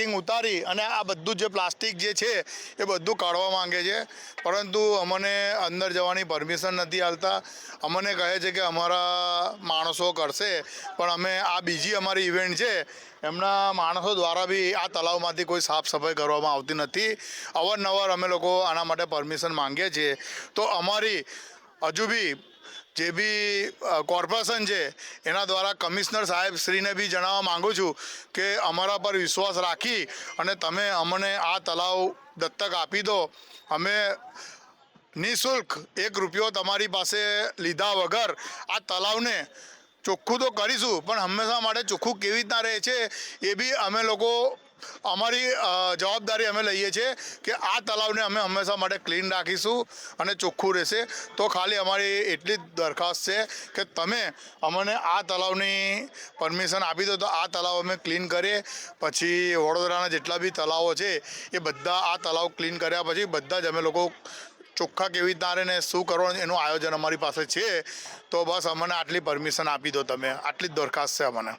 Setting ઉતારી અને આ બધું જે પ્લાસ્ટિક જે છે એ બધું કાઢવા માંગે છે, પરંતુ અમને અંદર જવાની પરમિશન નથી આલતા. અમને કહે છે કે અમારા માણસો કરશે, પણ અમે આ બીજી અમારી ઇવેન્ટ છે એમના માણસો દ્વારા બી આ તળાવમાંથી કોઈ સાફ સફાઈ કરવામાં આવતી નથી. અવારનવાર અમે લોકો આના માટે પરમિશન માંગીએ છીએ. તો અમારી હજુ બી જે બી કોર્પોરેશન છે એના દ્વારા કમિશનર સાહેબ શ્રીને બી જણાવવા માગું છું કે અમારા પર વિશ્વાસ રાખી અને તમે અમને આ તળાવ દત્તક આપી દો. અમે નિઃશુલ્ક 1 રૂપિયો તમારી પાસે લીધા વગર આ તળાવને ચોખ્ખું તો કરીશું, પણ હંમેશા માટે ચોખ્ખું કેવી રીતના રહે છે એ બી અમે લોકો અમારી જવાબદારી અમે લઈએ છીએ કે આ તળાવને અમે હંમેશા માટે ક્લીન રાખીશું અને ચોખ્ખું રહેશે. તો ખાલી અમારી એટલી જ દરખાસ્ત છે કે તમે અમને આ તળાવની પરમિશન આપી દો, તો આ તળાવ અમે ક્લીન કરીએ. પછી વડોદરાના જેટલા બી તળાવો છે એ બધા આ તળાવ ક્લીન કર્યા પછી બધા જ અમે લોકો ચોખ્ખા કેવી રીતના રહે ને શું કરવાનું એનું આયોજન અમારી પાસે છે. તો બસ અમને આટલી પરમિશન આપી દો તમે, આટલી જ દરખાસ્ત છે અમને.